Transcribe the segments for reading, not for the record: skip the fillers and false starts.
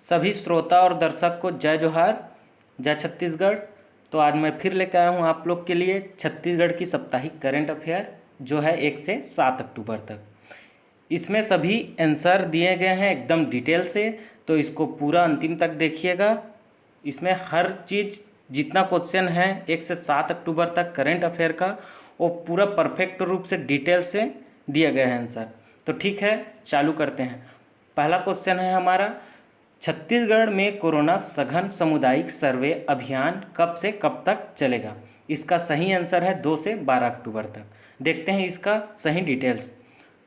सभी श्रोता और दर्शक को जय जोहार, जय छत्तीसगढ़। तो आज मैं फिर लेकर आया हूँ आप लोग के लिए छत्तीसगढ़ की साप्ताहिक करंट अफेयर जो है 1 से 7 अक्टूबर तक। इसमें सभी आंसर दिए गए हैं एकदम डिटेल से, तो इसको पूरा अंतिम तक देखिएगा। इसमें हर चीज़ जितना क्वेश्चन है 1 से 7 अक्टूबर तक करंट अफेयर का, वो पूरा परफेक्ट रूप से डिटेल से दिए गए हैं आंसर। तो ठीक है, चालू करते हैं। पहला क्वेश्चन है हमारा, छत्तीसगढ़ में कोरोना सघन सामुदायिक सर्वे अभियान कब से कब तक चलेगा? इसका सही आंसर है 2 से 12 अक्टूबर तक। देखते हैं इसका सही डिटेल्स।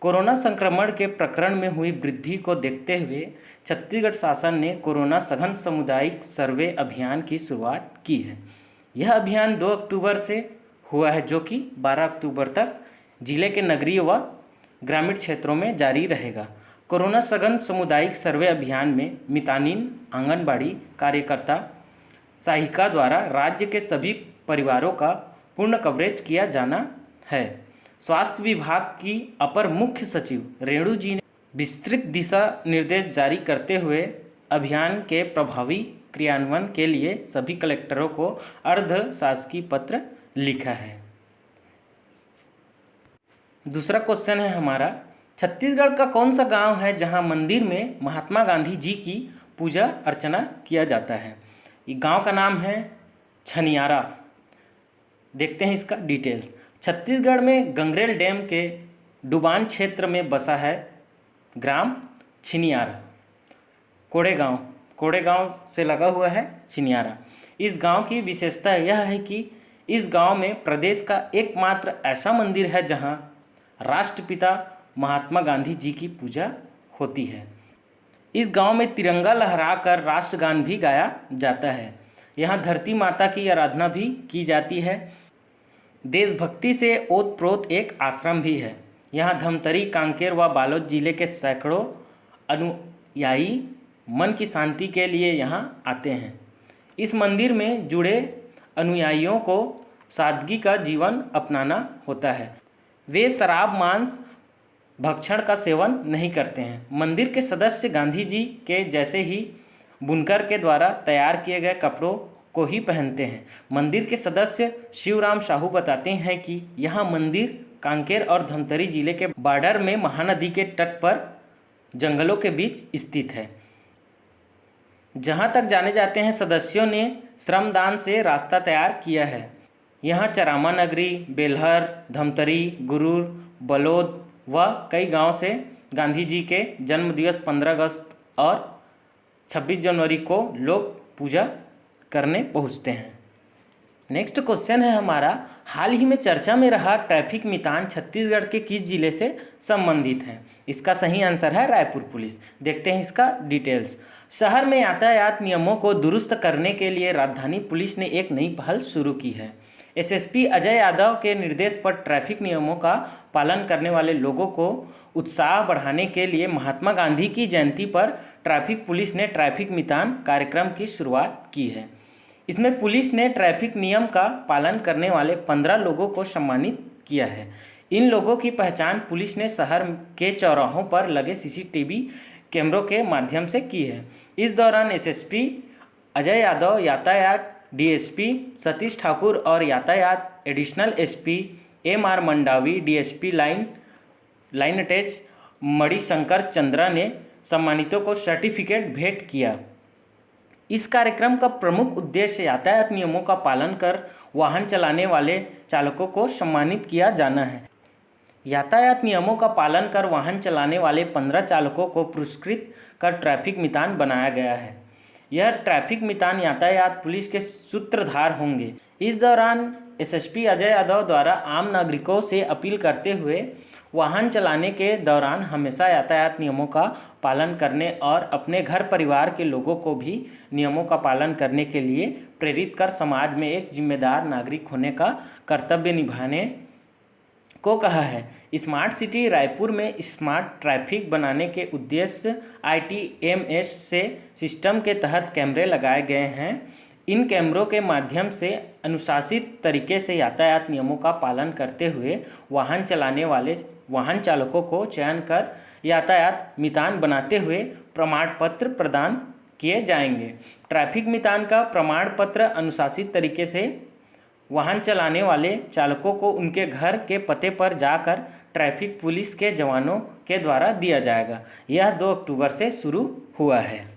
कोरोना संक्रमण के प्रकरण में हुई वृद्धि को देखते हुए छत्तीसगढ़ शासन ने कोरोना सघन सामुदायिक सर्वे अभियान की शुरुआत की है। यह अभियान 2 अक्टूबर से हुआ है, जो कि 12 अक्टूबर तक जिले के नगरीय व ग्रामीण क्षेत्रों में जारी रहेगा। कोरोना सघन सामुदायिक सर्वे अभियान में मितानिन आंगनबाड़ी कार्यकर्ता सहायिका द्वारा राज्य के सभी परिवारों का पूर्ण कवरेज किया जाना है। स्वास्थ्य विभाग की अपर मुख्य सचिव रेणु जी ने विस्तृत दिशा निर्देश जारी करते हुए अभियान के प्रभावी क्रियान्वयन के लिए सभी कलेक्टरों को अर्ध शासकीय पत्र लिखा है। दूसरा क्वेश्चन है हमारा, छत्तीसगढ़ का कौन सा गांव है जहां मंदिर में महात्मा गांधी जी की पूजा अर्चना किया जाता है? ये गांव का नाम है छनियारा। देखते हैं इसका डिटेल्स। छत्तीसगढ़ में गंगरेल डैम के डुबान क्षेत्र में बसा है ग्राम छिनियारा। कोड़ेगांव से लगा हुआ है छिनियारा। इस गांव की विशेषता यह है कि इस गांव में प्रदेश का एकमात्र ऐसा मंदिर है जहां राष्ट्रपिता महात्मा गांधी जी की पूजा होती है। इस गांव में तिरंगा लहराकर राष्ट्रगान भी गाया जाता है। यहाँ धरती माता की आराधना भी की जाती है। देशभक्ति से ओतप्रोत एक आश्रम भी है। यहाँ धमतरी, कांकेर व बालोद जिले के सैकड़ों अनुयायी मन की शांति के लिए यहाँ आते हैं। इस मंदिर में जुड़े अनुयायियों को सादगी का जीवन अपनाना होता है। वे शराब, मांस, भक्षण का सेवन नहीं करते हैं। मंदिर के सदस्य गांधी जी के जैसे ही बुनकर के द्वारा तैयार किए गए कपड़ों को ही पहनते हैं। मंदिर के सदस्य शिवराम साहू बताते हैं कि यह मंदिर कांकेर और धमतरी जिले के बॉर्डर में महानदी के तट पर जंगलों के बीच स्थित है। जहां तक जाने जाते हैं सदस्यों ने श्रमदान से रास्ता तैयार किया है। यहाँ चरामा नगरी, बेलहर, धमतरी, गुरूर, बलोद व कई गांव से गांधी जी के जन्म दिवस 15 अगस्त और 26 जनवरी को लोग पूजा करने पहुंचते हैं। नेक्स्ट क्वेश्चन है हमारा, हाल ही में चर्चा में रहा ट्रैफिक मितान छत्तीसगढ़ के किस जिले से संबंधित है? इसका सही आंसर है रायपुर पुलिस। देखते हैं इसका डिटेल्स। शहर में यातायात नियमों को दुरुस्त करने के लिए राजधानी पुलिस ने एक नई पहल शुरू की है। एसएसपी अजय यादव के निर्देश पर ट्रैफिक नियमों का पालन करने वाले लोगों को उत्साह बढ़ाने के लिए महात्मा गांधी की जयंती पर ट्रैफिक पुलिस ने ट्रैफिक मितान कार्यक्रम की शुरुआत की है। इसमें पुलिस ने ट्रैफिक नियम का पालन करने वाले 15 लोगों को सम्मानित किया है। इन लोगों की पहचान पुलिस ने शहर के चौराहों पर लगे सीसीटीवी कैमरों के माध्यम से की है। इस दौरान एसएसपी अजय यादव, यातायात डीएसपी सतीश ठाकुर और यातायात additional SP MR Mandavi, DSP line attach Manishankar Chandra ने सम्मानितों को सर्टिफिकेट भेंट किया। इस कार्यक्रम का प्रमुख उद्देश्य यातायात नियमों का पालन कर वाहन चलाने वाले चालकों को सम्मानित किया जाना है। यातायात नियमों का पालन कर वाहन चलाने वाले 15 चालकों को पुरस्कृत कर ट्रैफिक मितान बनाया गया है। यह ट्रैफिक मितान यातायात पुलिस के सूत्रधार होंगे। इस दौरान एसएसपी अजय यादव द्वारा आम नागरिकों से अपील करते हुए वाहन चलाने के दौरान हमेशा यातायात नियमों का पालन करने और अपने घर परिवार के लोगों को भी नियमों का पालन करने के लिए प्रेरित कर समाज में एक जिम्मेदार नागरिक होने का कर्तव्य निभाने को कहा है। स्मार्ट सिटी रायपुर में स्मार्ट ट्रैफिक बनाने के उद्देश्य ITMS से सिस्टम के तहत कैमरे लगाए गए हैं। इन कैमरों के माध्यम से अनुशासित तरीके से यातायात नियमों का पालन करते हुए वाहन चलाने वाले वाहन चालकों को चयन कर यातायात मितान बनाते हुए प्रमाण पत्र प्रदान किए जाएंगे। ट्रैफिक मितान का प्रमाण पत्र अनुशासित तरीके से वाहन चलाने वाले चालकों को उनके घर के पते पर जाकर ट्रैफिक पुलिस के जवानों के द्वारा दिया जाएगा। यह 2 अक्टूबर से शुरू हुआ है।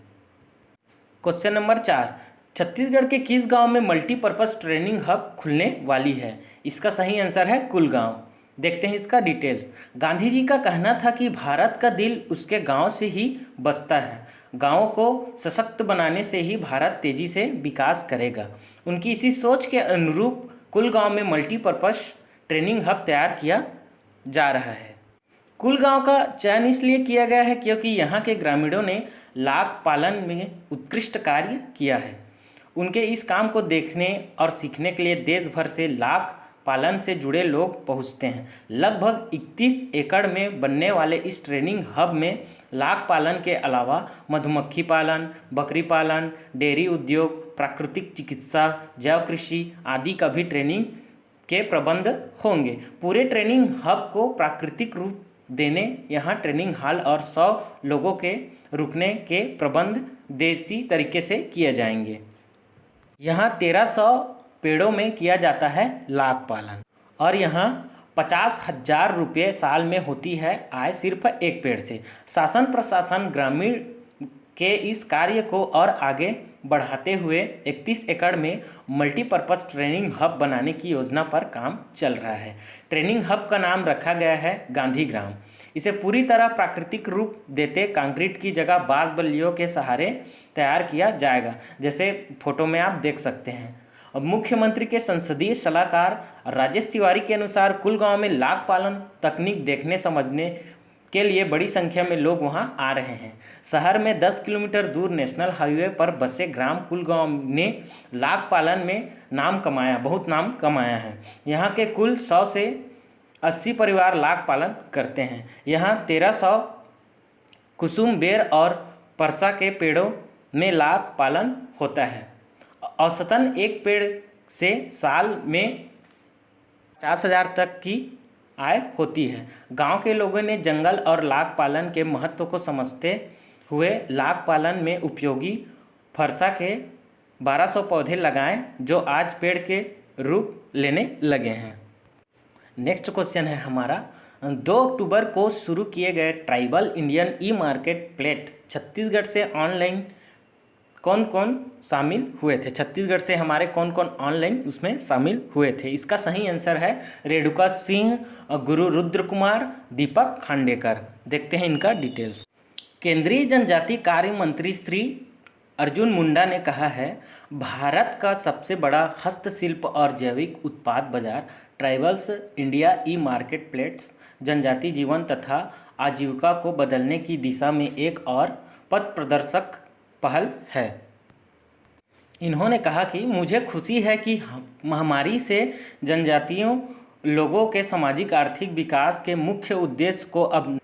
क्वेश्चन नंबर 4, छत्तीसगढ़ के किस गांव में मल्टीपर्पज़ ट्रेनिंग हब खुलने वाली है? इसका सही आंसर है कुलगांव। देखते हैं इसका डिटेल्स। गांधी जी का कहना था कि भारत का दिल उसके गांव से ही बसता है। गांवों को सशक्त बनाने से ही भारत तेजी से विकास करेगा। उनकी इसी सोच के अनुरूप कुलगांव में मल्टीपर्पज़ ट्रेनिंग हब तैयार किया जा रहा है। कुलगांव का चयन इसलिए किया गया है क्योंकि यहाँ के ग्रामीणों ने लाख पालन में उत्कृष्ट कार्य किया है। उनके इस काम को देखने और सीखने के लिए देश भर से लाख पालन से जुड़े लोग पहुंचते हैं। लगभग 31 एकड़ में बनने वाले इस ट्रेनिंग हब में लाख पालन के अलावा मधुमक्खी पालन, बकरी पालन, डेयरी उद्योग, प्राकृतिक चिकित्सा, जैव कृषि आदि का भी ट्रेनिंग के प्रबंध होंगे। पूरे ट्रेनिंग हब को प्राकृतिक रूप देने यहाँ ट्रेनिंग हॉल और 100 लोगों के रुकने के प्रबंध देसी तरीके से किए जाएंगे। यहाँ 1300 पेड़ों में किया जाता है लाख पालन और यहाँ 50,000 रुपये साल में होती है आय सिर्फ एक पेड़ से। शासन प्रशासन ग्रामीण के इस कार्य को और आगे बढ़ाते हुए 31 एकड़ में मल्टीपर्पज़ ट्रेनिंग हब बनाने की योजना पर काम चल रहा है। ट्रेनिंग हब का नाम रखा गया है गांधी ग्राम। इसे पूरी तरह प्राकृतिक रूप देते कंक्रीट की जगह बांस बल्लियों के सहारे तैयार किया जाएगा, जैसे फोटो में आप देख सकते हैं। अब मुख्यमंत्री के संसदीय सलाहकार राजेश तिवारी के अनुसार कुलगांव में लाख पालन तकनीक देखने समझने के लिए बड़ी संख्या में लोग वहां आ रहे हैं। शहर में 10 किलोमीटर दूर नेशनल हाईवे पर बसे ग्राम कुलगांव ने लाख पालन में बहुत नाम कमाया है। यहाँ के कुल 100 से 80 परिवार लाख पालन करते हैं। यहाँ 1300 कुसुम, बेर और परसा के पेड़ों में लाख पालन होता है। औसतन एक पेड़ से साल में 50,000 तक की आय होती है। गांव के लोगों ने जंगल और लाख पालन के महत्व को समझते हुए लाख पालन में उपयोगी फरसा के 1200 पौधे लगाए, जो आज पेड़ के रूप लेने लगे हैं। नेक्स्ट क्वेश्चन है हमारा, 2 अक्टूबर को शुरू किए गए ट्राइबल इंडियन ई मार्केट प्लेट छत्तीसगढ़ से ऑनलाइन कौन कौन शामिल हुए थे? छत्तीसगढ़ से हमारे कौन कौन ऑनलाइन उसमें शामिल हुए थे? इसका सही आंसर है रेणुका सिंह, गुरु रुद्र कुमार, दीपक खांडेकर। देखते हैं इनका डिटेल्स। केंद्रीय जनजातीय कार्य मंत्री श्री अर्जुन मुंडा ने कहा है, भारत का सबसे बड़ा हस्तशिल्प और जैविक उत्पाद बाजार tribals India e market plates जनजातीय जीवन तथा आजीविका को बदलने की दिशा में एक और पथ प्रदर्शक पहल है। इन्होंने कहा कि मुझे खुशी है कि महामारी से जनजातियों लोगों के सामाजिक आर्थिक विकास के मुख्य उद्देश्य को अब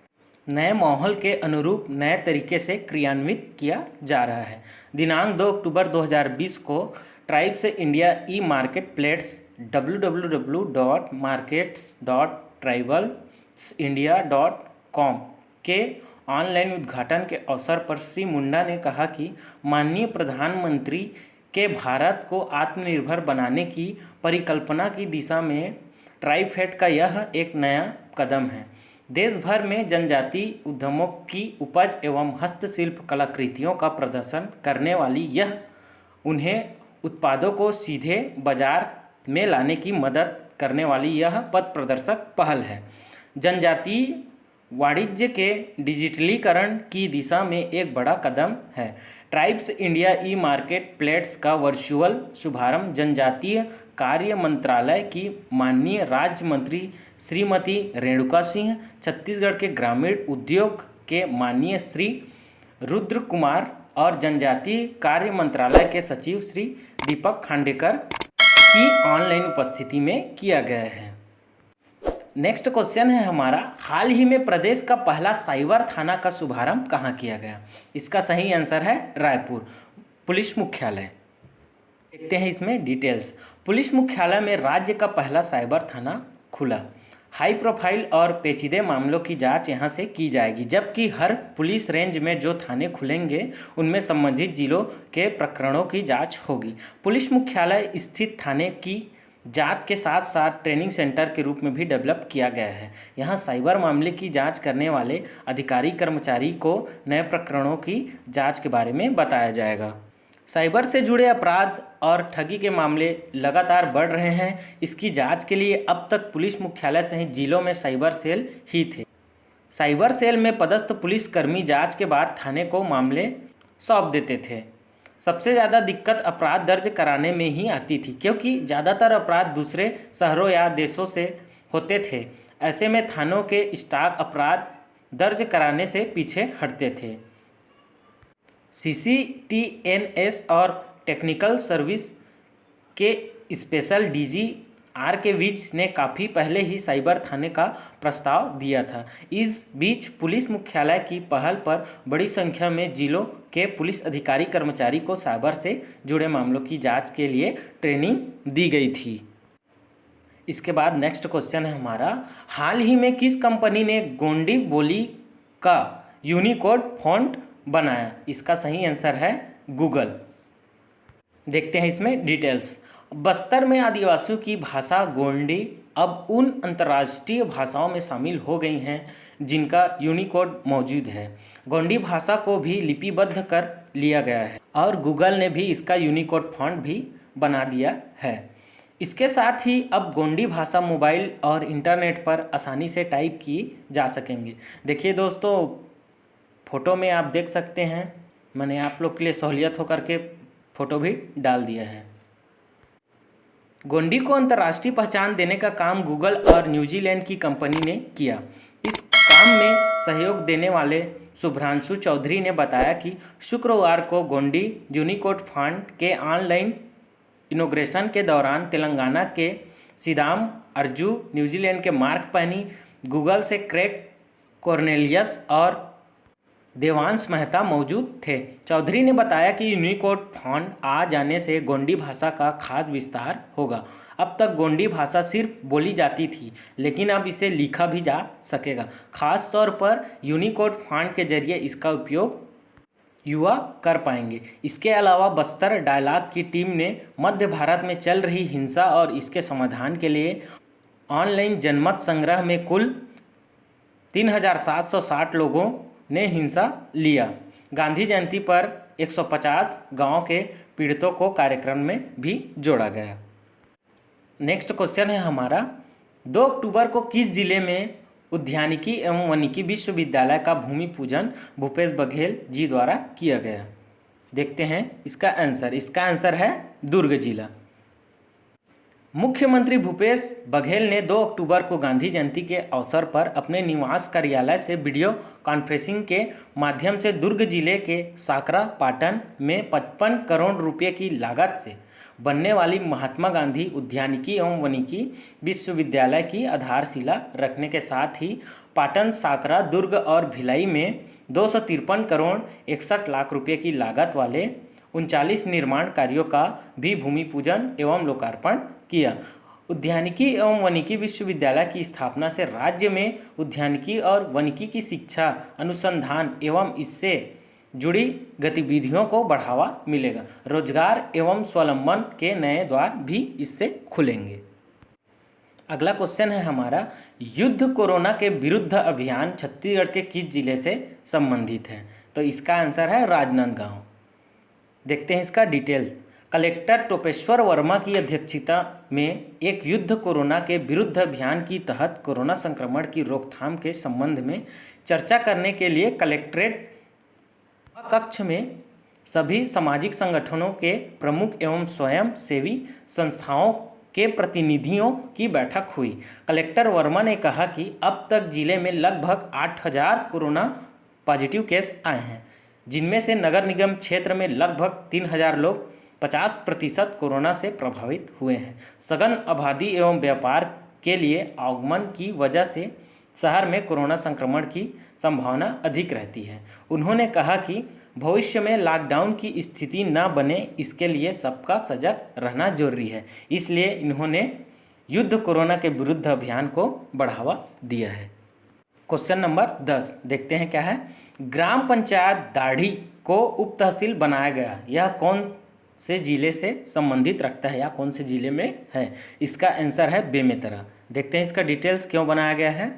नए माहौल के अनुरूप नए तरीके से क्रियान्वित किया जा रहा है। दिनांक 2 अक्टूबर 2020 को tribes India e market plates www.markets.tribalsindia.com के ऑनलाइन उद्घाटन के अवसर पर श्री मुंडा ने कहा कि माननीय प्रधानमंत्री के भारत को आत्मनिर्भर बनाने की परिकल्पना की दिशा में ट्राइफेड का यह एक नया कदम है। देश भर में जनजातीय उद्यमों की उपज एवं हस्तशिल्प कलाकृतियों का प्रदर्शन करने वाली यह उन्हें उत्पादों को सीधे बाजार में लाने की मदद करने वाली यह पथ प्रदर्शक पहल है। जनजातीय वाणिज्य के डिजिटलीकरण की दिशा में एक बड़ा कदम है। Tribes India e market plates का वर्चुअल शुभारंभ जनजातीय कार्य मंत्रालय की माननीय राज्य मंत्री श्रीमती रेणुका सिंह, छत्तीसगढ़ के ग्रामीण उद्योग के माननीय श्री रुद्र कुमार और जनजातीय कार्य मंत्रालय के सचिव श्री दीपक खांडेकर की ऑनलाइन उपस्थिति में किया गया है। नेक्स्ट क्वेश्चन है हमारा, हाल ही में प्रदेश का पहला साइबर थाना का शुभारंभ कहाँ किया गया? इसका सही आंसर है रायपुर पुलिस मुख्यालय। देखते हैं इसमें डिटेल्स। पुलिस मुख्यालय में राज्य का पहला साइबर थाना खुला। हाई प्रोफाइल और पेचीदे मामलों की जांच यहां से की जाएगी, जबकि हर पुलिस रेंज में जो थाने खुलेंगे उनमें संबंधित जिलों के प्रकरणों की जांच होगी। पुलिस मुख्यालय स्थित थाने की जांच के साथ साथ ट्रेनिंग सेंटर के रूप में भी डेवलप किया गया है। यहाँ साइबर मामले की जांच करने वाले अधिकारी कर्मचारी को नए प्रकरणों की जांच के बारे में बताया जाएगा। साइबर से जुड़े अपराध और ठगी के मामले लगातार बढ़ रहे हैं। इसकी जांच के लिए अब तक पुलिस मुख्यालय सहित जिलों में साइबर सेल ही थे। साइबर सेल में पदस्थ पुलिसकर्मी जांच के बाद थाने को मामले सौंप देते थे। सबसे ज़्यादा दिक्कत अपराध दर्ज कराने में ही आती थी, क्योंकि ज़्यादातर अपराध दूसरे शहरों या देशों से होते थे। ऐसे में थानों के स्टाफ अपराध दर्ज कराने से पीछे हटते थे। CCTNS और टेक्निकल सर्विस के स्पेशल DG RK विज ने काफ़ी पहले ही साइबर थाने का प्रस्ताव दिया था। इस बीच पुलिस मुख्यालय की पहल पर बड़ी संख्या में जिलों के पुलिस अधिकारी कर्मचारी को साइबर से जुड़े मामलों की जांच के लिए ट्रेनिंग दी गई थी। इसके बाद नेक्स्ट क्वेश्चन है हमारा, हाल ही में किस कंपनी ने गोंडी बोली का यूनिकोड फॉन्ट बनाया? इसका सही आंसर है गूगल। देखते हैं इसमें डिटेल्स। बस्तर में आदिवासियों की भाषा गोंडी अब उन अंतर्राष्ट्रीय भाषाओं में शामिल हो गई हैं जिनका यूनिकोड मौजूद है। गोंडी भाषा को भी लिपिबद्ध कर लिया गया है और गूगल ने भी इसका यूनिकोड फॉन्ट भी बना दिया है। इसके साथ ही अब गोंडी भाषा मोबाइल और इंटरनेट पर आसानी से टाइप की जा सकेंगे। देखिए दोस्तों, फ़ोटो में आप देख सकते हैं, मैंने आप लोग के लिए सहूलियत हो करके फ़ोटो भी डाल दिया है। गोंडी को अंतर्राष्ट्रीय पहचान देने का काम गूगल और न्यूजीलैंड की कंपनी ने किया। इस काम में सहयोग देने वाले शुभ्रांशु चौधरी ने बताया कि शुक्रवार को गोंडी यूनिकोड फॉन्ट के ऑनलाइन इनॉग्रेशन के दौरान तेलंगाना के सीदाम अर्जू, न्यूजीलैंड के मार्क पैनी, गूगल से क्रेग कॉर्नेलियस और देवांश मेहता मौजूद थे। चौधरी ने बताया कि यूनिकोड फॉन्ट आ जाने से गोंडी भाषा का खास विस्तार होगा। अब तक गोंडी भाषा सिर्फ बोली जाती थी, लेकिन अब इसे लिखा भी जा सकेगा। खास तौर पर यूनिकोड फॉन्ट के जरिए इसका उपयोग युवा कर पाएंगे। इसके अलावा बस्तर डायलॉग की टीम ने मध्य भारत में चल रही हिंसा और इसके समाधान के लिए ऑनलाइन जनमत संग्रह में कुल 3760 लोगों ने हिस्सा लिया। गांधी जयंती पर 150 गांव के पीड़ितों को कार्यक्रम में भी जोड़ा गया। नेक्स्ट क्वेश्चन है हमारा, 2 अक्टूबर को किस जिले में उद्यानिकी एवं वनिकी विश्वविद्यालय का भूमि पूजन भूपेश बघेल जी द्वारा किया गया? देखते हैं इसका आंसर। इसका आंसर है दुर्ग जिला। मुख्यमंत्री भूपेश बघेल ने 2 अक्टूबर को गांधी जयंती के अवसर पर अपने निवास कार्यालय से वीडियो कॉन्फ्रेंसिंग के माध्यम से दुर्ग जिले के साकरा पाटन में 55 करोड़ रुपए की लागत से बनने वाली महात्मा गांधी उद्यानिकी एवं वनिकी विश्वविद्यालय की आधारशिला रखने के साथ ही पाटन, साकरा, दुर्ग और भिलाई में 253 करोड़ 61 लाख रुपये की लागत वाले 39 निर्माण कार्यों का भी भूमि पूजन एवं लोकार्पण किया। उद्यानिकी एवं वनिकी विश्वविद्यालय की स्थापना से राज्य में उद्यानिकी और वनिकी की शिक्षा, अनुसंधान एवं इससे जुड़ी गतिविधियों को बढ़ावा मिलेगा। रोजगार एवं स्वावलंबन के नए द्वार भी इससे खुलेंगे। अगला क्वेश्चन है हमारा, युद्ध कोरोना के विरुद्ध अभियान छत्तीसगढ़ के किस जिले से संबंधित है? तो इसका आंसर है राजनांदगांव। देखते हैं इसका डिटेल। कलेक्टर टोपेश्वर वर्मा की अध्यक्षता में एक युद्ध कोरोना के विरुद्ध अभियान की तहत कोरोना संक्रमण की रोकथाम के संबंध में चर्चा करने के लिए कलेक्ट्रेट कक्ष में सभी सामाजिक संगठनों के प्रमुख एवं स्वयं सेवी संस्थाओं के प्रतिनिधियों की बैठक हुई। कलेक्टर वर्मा ने कहा कि अब तक जिले में लगभग 8000 कोरोना पॉजिटिव केस आए हैं, जिनमें से नगर निगम क्षेत्र में लगभग 3000 लोग 50% कोरोना से प्रभावित हुए हैं। सघन आबादी एवं व्यापार के लिए आगमन की वजह से शहर में कोरोना संक्रमण की संभावना अधिक रहती है। उन्होंने कहा कि भविष्य में लॉकडाउन की स्थिति न बने, इसके लिए सबका सजग रहना जरूरी है। इसलिए इन्होंने युद्ध कोरोना के विरुद्ध अभियान को बढ़ावा दिया है। क्वेश्चन नंबर 10 देखते हैं क्या है। ग्राम पंचायत दाढ़ी को उप तहसील बनाया गया, यह कौन से जिले से संबंधित रखता है या कौन से जिले में है? इसका आंसर है बेमेतरा। देखते हैं इसका डिटेल्स क्यों बनाया गया है।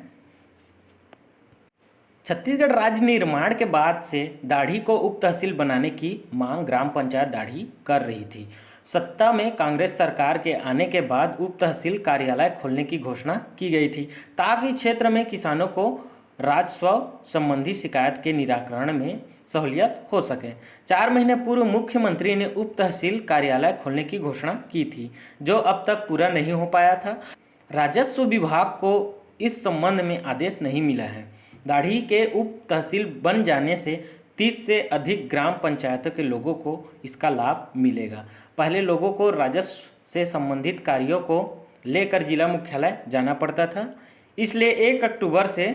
छत्तीसगढ़ राज्य निर्माण के बाद से दाढ़ी को उप तहसील बनाने की मांग ग्राम पंचायत दाढ़ी कर रही थी। सत्ता में कांग्रेस सरकार के आने के बाद उप तहसील कार्यालय खोलने की घोषणा की गई थी ताकि क्षेत्र में किसानों को राजस्व संबंधी शिकायत के निराकरण में सहूलियत हो सके। 4 महीने पूर्व मुख्यमंत्री ने उप तहसील कार्यालय खोलने की घोषणा की थी, जो अब तक पूरा नहीं हो पाया था। राजस्व विभाग को इस संबंध में आदेश नहीं मिला है। दाढ़ी के उप तहसील बन जाने से 30 से अधिक ग्राम पंचायतों के लोगों को इसका लाभ मिलेगा। पहले लोगों को राजस्व से संबंधित कार्यों को लेकर जिला मुख्यालय जाना पड़ता था, इसलिए 1 अक्टूबर से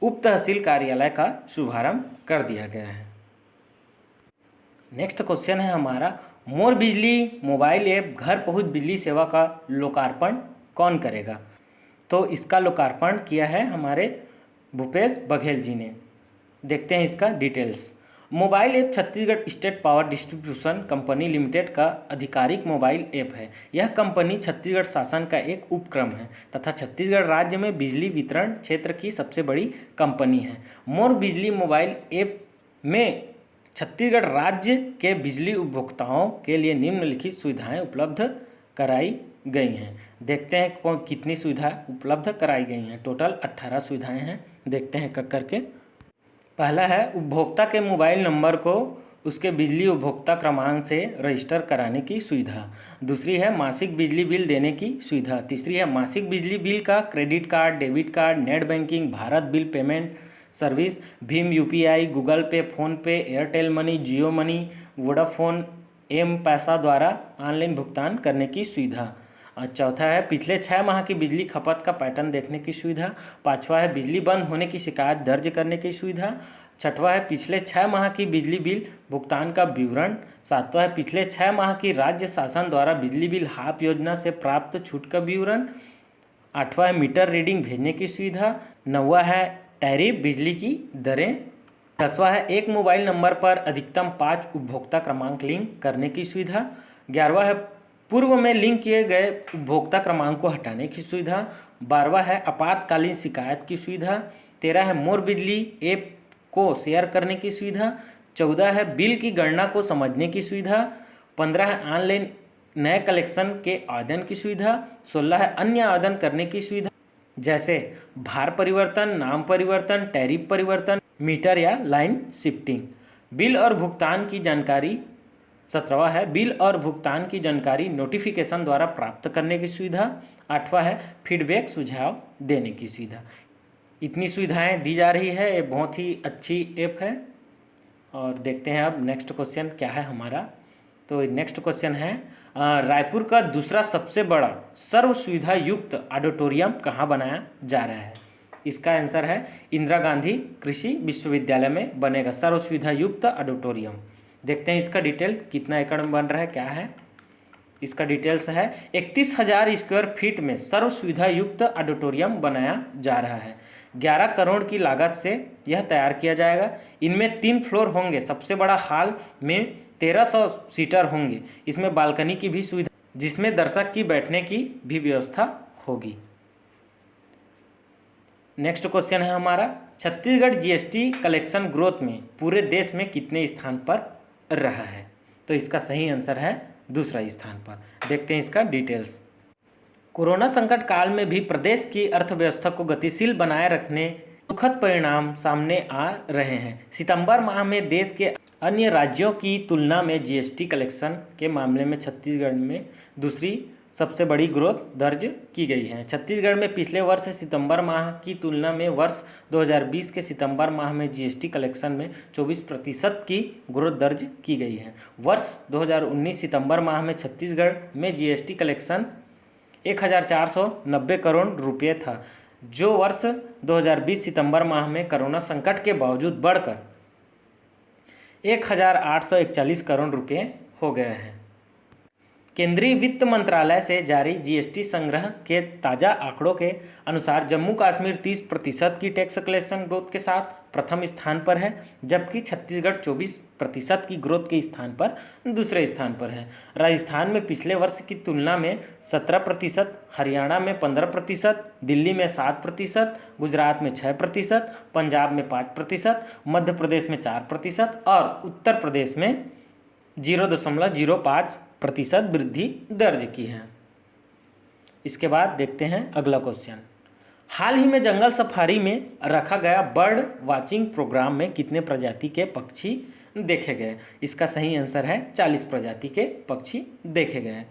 उप तहसील कार्यालय का शुभारंभ कर दिया गया है। नेक्स्ट क्वेश्चन है हमारा, मोर बिजली मोबाइल ऐप घर पहुंच बिजली सेवा का लोकार्पण कौन करेगा? तो इसका लोकार्पण किया है हमारे भूपेश बघेल जी ने। देखते हैं इसका details. Mobile app Chhattisgarh state power distribution company limited का आधिकारिक मोबाइल ऐप है। यह कंपनी छत्तीसगढ़ शासन का एक उपक्रम है तथा छत्तीसगढ़ राज्य में बिजली वितरण क्षेत्र की सबसे बड़ी कंपनी है। मोर बिजली मोबाइल ऐप में छत्तीसगढ़ राज्य के बिजली उपभोक्ताओं के लिए निम्नलिखित सुविधाएं उपलब्ध कराई गई हैं। देखते हैं कौन कितनी सुविधा उपलब्ध कराई गई हैं। टोटल 18 सुविधाएं हैं। देखते हैं कर करके। पहला है उपभोक्ता के मोबाइल नंबर को उसके बिजली उपभोक्ता क्रमांक से रजिस्टर कराने की सुविधा। दूसरी है मासिक बिजली बिल देने की सुविधा। तीसरी है मासिक बिजली बिल का credit card, debit card, net banking, Bharat bill payment service, Bhim UPI, Google पे, फोन पे, एयरटेल मनी, जियो मनी, वोडाफोन एम पैसा द्वारा ऑनलाइन भुगतान करने की सुविधा। चौथा है पिछले 6 माह की बिजली खपत का पैटर्न देखने की सुविधा। 5वां है बिजली बंद होने की शिकायत दर्ज करने की सुविधा। 6वां है पिछले 6 माह की बिजली बिल भुगतान का विवरण। 7वां है पिछले 6 माह की राज्य शासन द्वारा बिजली बिल हाफ योजना से प्राप्त छूट का विवरण। 8वां है मीटर रीडिंग भेजने की सुविधा। 9वां है टैरिफ बिजली की दरें। 10वां है एक मोबाइल नंबर पर अधिकतम 5 उपभोक्ता क्रमांक लिंक करने की सुविधा। 11वां है पूर्व में लिंक किए गए उपभोक्ता क्रमांक को हटाने की सुविधा। 12वां है आपातकालीन शिकायत की सुविधा। 13 है मोर बिजली ऐप को शेयर करने की सुविधा। 14 है बिल की गणना को समझने की सुविधा। 15 है ऑनलाइन नए कलेक्शन के आवेदन की सुविधा। 16 है अन्य आवेदन करने की सुविधा जैसे भार परिवर्तन, नाम परिवर्तन, टैरिफ परिवर्तन, मीटर या लाइन शिफ्टिंग। बिल और भुगतान की जानकारी। 17वां है बिल और भुगतान की जानकारी नोटिफिकेशन द्वारा प्राप्त करने की सुविधा। 8वां है फीडबैक सुझाव देने की सुविधा। इतनी सुविधाएं दी जा रही है। ये बहुत ही अच्छी ऐप है। और देखते हैं अब नेक्स्ट क्वेश्चन क्या है हमारा। तो नेक्स्ट क्वेश्चन है रायपुर का दूसरा सबसे बड़ा सर्व सुविधा युक्त ऑडिटोरियम कहाँ बनाया जा रहा है? इसका आंसर है इंदिरा गांधी कृषि विश्वविद्यालय में बनेगा सर्व सुविधा युक्त ऑडिटोरियम। देखते हैं इसका डिटेल कितना एकड़ में बन रहा है, क्या है इसका डिटेल्स है। 31,000 स्क्वायर फीट में सर्व सुविधा युक्त ऑडिटोरियम बनाया जा रहा है। 11 करोड़ की लागत से यह तैयार किया जाएगा। इनमें 3 फ्लोर होंगे। सबसे बड़ा हॉल में 1300 सीटर होंगे। इसमें बालकनी की भी सुविधा, जिसमें दर्शक की बैठने की भी व्यवस्था होगी। नेक्स्ट क्वेश्चन है हमारा, छत्तीसगढ़ जीएसटी कलेक्शन ग्रोथ में पूरे देश में कितने स्थान पर रहा है? तो इसका सही आंसर है दूसरा स्थान पर। देखते हैं इसका डिटेल्स। कोरोना संकट काल में भी प्रदेश की अर्थव्यवस्था को गतिशील बनाए रखने सुखद परिणाम सामने आ रहे हैं। सितंबर माह में देश के अन्य राज्यों की तुलना में जीएसटी कलेक्शन के मामले में छत्तीसगढ़ में दूसरी सबसे बड़ी ग्रोथ दर्ज की गई है। छत्तीसगढ़ में पिछले वर्ष सितंबर माह की तुलना में वर्ष 2020 के सितंबर माह में जीएसटी कलेक्शन में 24% की ग्रोथ दर्ज की गई है। वर्ष 2019 सितंबर माह में छत्तीसगढ़ में जीएसटी कलेक्शन 1490 करोड़ रुपये था, जो वर्ष 2020 सितंबर माह में कोरोना संकट के बावजूद बढ़कर 1841 करोड़ रुपये हो गए हैं। केंद्रीय वित्त मंत्रालय से जारी जीएसटी संग्रह के ताज़ा आंकड़ों के अनुसार जम्मू कश्मीर 30% की टैक्स कलेक्शन ग्रोथ के साथ प्रथम स्थान पर है, जबकि छत्तीसगढ़ 24% की ग्रोथ के स्थान पर दूसरे स्थान पर है। राजस्थान में पिछले वर्ष की तुलना में 17%, हरियाणा में 15%, दिल्ली में 7%, गुजरात में 6%, पंजाब में 5%, मध्य प्रदेश में 4% और उत्तर प्रदेश में 0.05% वृद्धि दर्ज की है। इसके बाद देखते हैं अगला क्वेश्चन। हाल ही में जंगल सफारी में रखा गया बर्ड वाचिंग प्रोग्राम में कितने प्रजाति के पक्षी देखे गए? इसका सही आंसर है 40 प्रजाति के पक्षी देखे गए।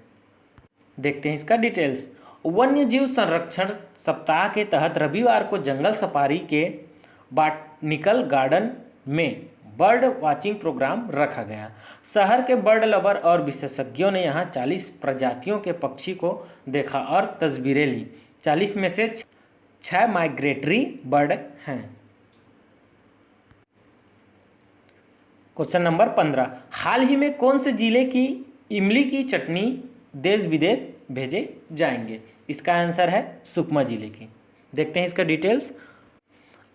देखते हैं इसका डिटेल्स। वन्य जीव संरक्षण सप्ताह के तहत रविवार को जंगल सफारी के बॉटनिकल गार्डन में बर्ड वाचिंग प्रोग्राम रखा गया। शहर के बर्ड लवर और विशेषज्ञों ने यहां 40 प्रजातियों के पक्षी को देखा और तस्वीरें ली। 40 में से 6 माइग्रेटरी बर्ड हैं। Question number 15। हाल ही में कौन से जिले की इमली की चटनी देश विदेश भेजे जाएंगे? इसका आंसर है सुकमा जिले की। देखते हैं इसका डिटेल्स।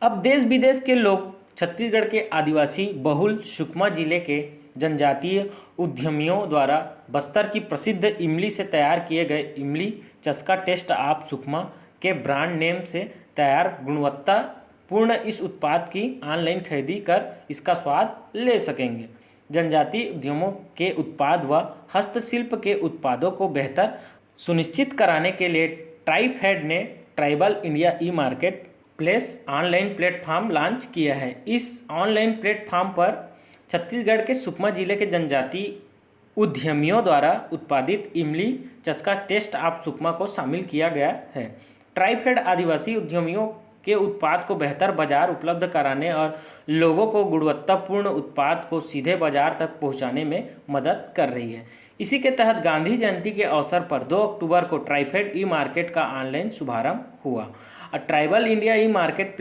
अब देश विदेश के लोग छत्तीसगढ़ के आदिवासी बहुल सुकमा जिले के जनजातीय उद्यमियों द्वारा बस्तर की प्रसिद्ध इमली से तैयार किए गए इमली चस्का टेस्ट ऑफ सुकमा के ब्रांड नेम से तैयार गुणवत्तापूर्ण इस उत्पाद की ऑनलाइन खरीदी कर इसका स्वाद ले सकेंगे। जनजातीय उद्यमों के उत्पाद व हस्तशिल्प के उत्पादों को बेहतर सुनिश्चित कराने के लिए ट्राइफेड ने tribal India e market place online platform launch किया है। इस ऑनलाइन प्लेटफॉर्म पर छत्तीसगढ़ के सुकमा जिले के जनजातीय उद्यमियों द्वारा उत्पादित इमली चस्का टेस्ट ऑफ सुकमा को शामिल किया गया है। ट्राइफेड आदिवासी उद्यमियों के उत्पाद को बेहतर बाजार उपलब्ध कराने और लोगों को गुणवत्तापूर्ण उत्पाद को सीधे बाजार तक पहुंचाने में मदद कर रही है। इसी के तहत गांधी जयंती के अवसर पर 2 अक्टूबर को ट्राइफेड ई मार्केट का ऑनलाइन शुभारंभ हुआ। Tribal India e market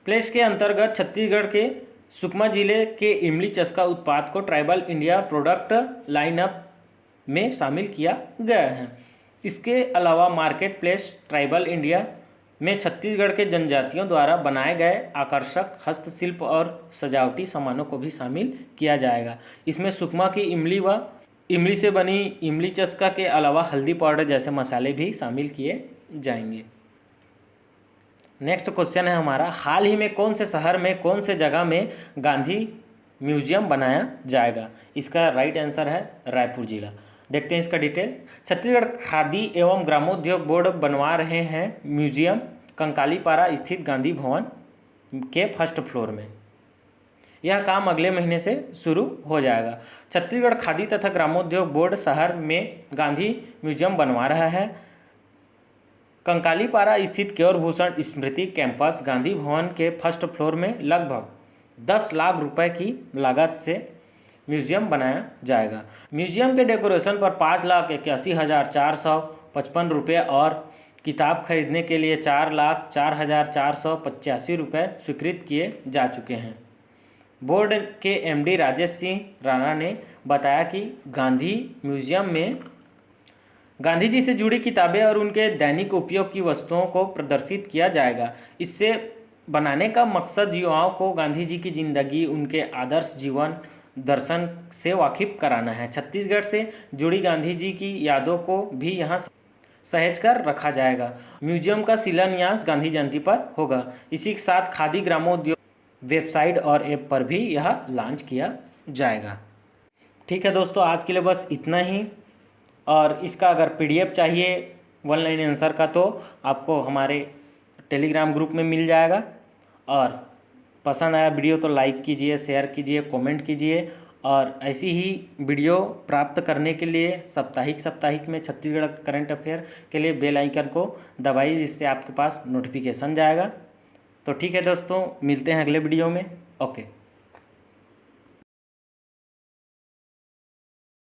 place के अंतर्गत छत्तीसगढ़ के सुकमा जिले के इमली चस्का उत्पाद को ट्राइबल इंडिया प्रोडक्ट लाइनअप में शामिल किया गया है। इसके अलावा मार्केट प्लेस ट्राइबल इंडिया में छत्तीसगढ़ के जनजातियों द्वारा बनाए गए आकर्षक हस्तशिल्प और सजावटी सामानों को भी शामिल किया जाएगा। इसमें सुकमा की इमली व इमली से बनी इमली चस्का के अलावा हल्दी पाउडर जैसे मसाले भी शामिल किए जाएंगे। नेक्स्ट क्वेश्चन है हमारा, हाल ही में कौन से शहर में कौन से जगह में गांधी म्यूजियम बनाया जाएगा? इसका राइट आंसर है रायपुर जिला। देखते हैं इसका डिटेल। छत्तीसगढ़ खादी एवं ग्रामोद्योग बोर्ड बनवा रहे हैं म्यूजियम कंकालीपारा स्थित गांधी भवन के फर्स्ट फ्लोर में। यह काम अगले महीने से शुरू हो जाएगा। छत्तीसगढ़ खादी तथा ग्रामोद्योग बोर्ड शहर में गांधी म्यूजियम बनवा रहा है। कंकालीपारा स्थित केवल भूषण स्मृति कैंपस गांधी भवन के फर्स्ट फ्लोर में लगभग 10 लाख रुपए की लागत से म्यूजियम बनाया जाएगा। म्यूजियम के डेकोरेशन पर 5,81,455 रुपये और किताब खरीदने के लिए 4,04,485 रुपये स्वीकृत किए जा चुके हैं। बोर्ड के एमडी राजेश सिंह राणा ने बताया कि गांधी म्यूजियम में गांधी जी से जुड़ी किताबें और उनके दैनिक उपयोग की वस्तुओं को प्रदर्शित किया जाएगा। इससे बनाने का मकसद युवाओं को गांधी जी की जिंदगी, उनके आदर्श जीवन दर्शन से वाकिफ कराना है। छत्तीसगढ़ से जुड़ी गांधी जी की यादों को भी यहाँ सहेज कर रखा जाएगा। म्यूजियम का शिलान्यास गांधी जयंती पर होगा। इसी के साथ खादी ग्रामोद्योग वेबसाइट और ऐप पर भी यह लॉन्च किया जाएगा। ठीक है दोस्तों, आज के लिए बस इतना ही। और इसका अगर पीडीएफ चाहिए 1 लाइन आंसर का तो आपको हमारे टेलीग्राम ग्रुप में मिल जाएगा। और पसंद आया वीडियो तो लाइक कीजिए, शेयर कीजिए, कमेंट कीजिए। और ऐसी ही वीडियो प्राप्त करने के लिए साप्ताहिक में छत्तीसगढ़ करंट अफेयर के लिए बेल आइकन को दबाइए, जिससे आपके पास नोटिफिकेशन जाएगा। तो ठीक है दोस्तों, मिलते हैं अगले वीडियो में। ओके।